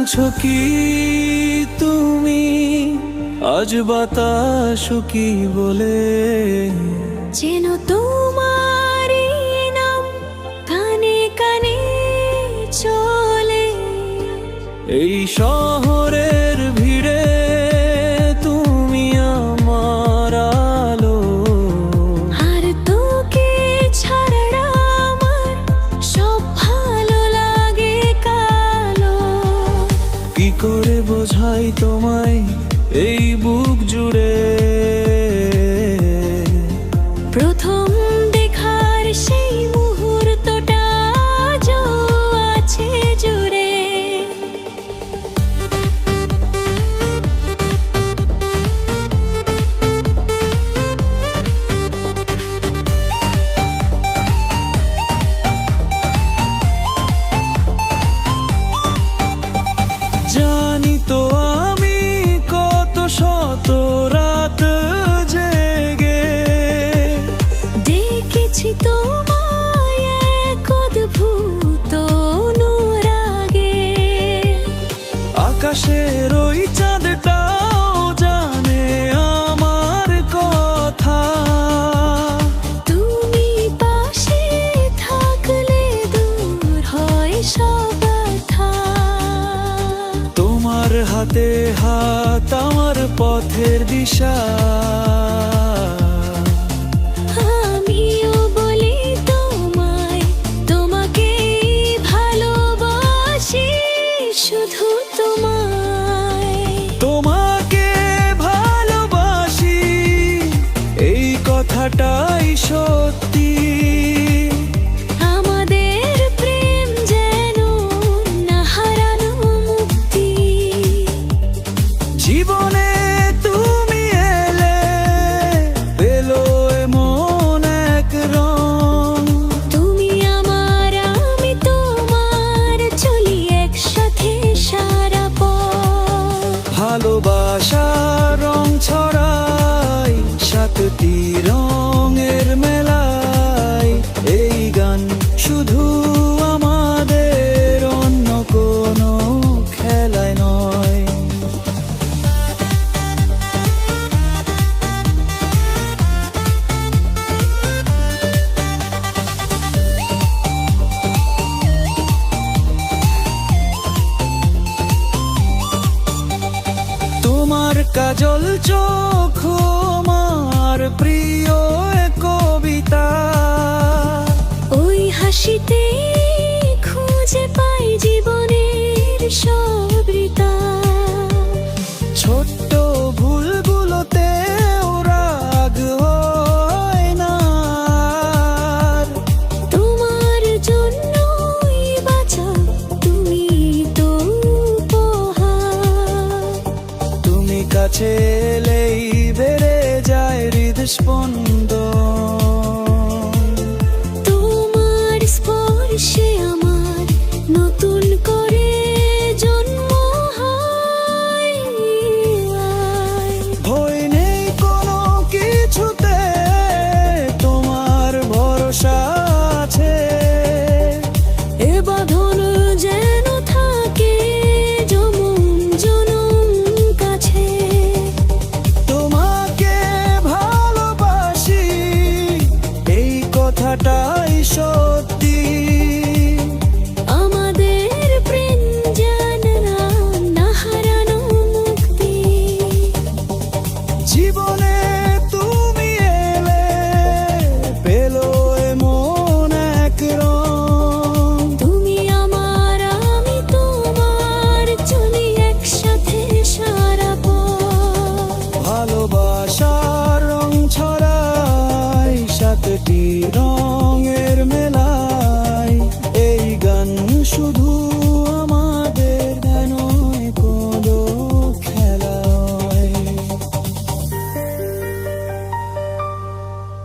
শুনছো কি তুমি আজ বাতাস কি বলে? যেন তোমারই নাম কানে কানে চলে। এই শহরের ভিড়ে তুমি আমার আলো, আর তোকে ছাড়া আমার সব ভালো লাগে কালো। কি করে বোঝাই তোমায় এই বুক জুড়ে? প্রথম দেখার সেই মুহূর্তটা আজও আছে জুড়ে। জানি তো আমি কত শত রাত জেগে দেখেছি তোমায় এক অদ্ভুত অনুরাগে। আকাশের ওই চাঁদটাও জানে আমার কথা। তুমি পাশে থাকলে দূর হয় সব ব্যথা। তোমার হাতে হাত আমার পথের দিশা। আমিও বলি তোমায়, তোমাকে ভালোবাসি, শুধু তোমায়। তোমাকে ভালোবাসি, এই কথাটাই সত্যি। আমাদের প্রেম যেন না হারানো মুক্তি। জীবনে তুমি এলে পেলো এমন এক রং। তুমি আমার, আমি তোমার, চলি একসাথে সারা পথ। ভালোবাসার রং ছড়াই সাতটি রঙের মেলায়। এই গান শুধু আমাদের, অন্য কোনো খেলায় নয়। তোমার কাজল চোখ আমার প্রিয় এক কবিতা। ওই হাসিতে খুঁজে পাই জীবনের সব ঋতা। ছোট্ট ভুলগুলোতে রাগ হয় না আর। তোমার জন্যই বাঁচা, তুমি তো উপহার। তুমি কাছে এলেই বেড়ে যায় হৃদস্পন্দন। তোমার স্পর্শে আমার নতুন করে জন্ম হয়। ভয় নেই কোনো কিছুতে, তোমার ভরসা আছে। এ বাঁধন যেন থাকে জনম জনম কাছে। তোমাকে ভালোবাসি, এই কথাটাই সত্যি। আমাদের প্রেম যেন না হারানো মুক্তি। জীবনে তুমি এলে পেলো এমন এক রং। তুমি আমার, আমি তোমার, চলি একসাথে সারা পথ। ভালোবাসার রং ছড়াই সাতটি রং।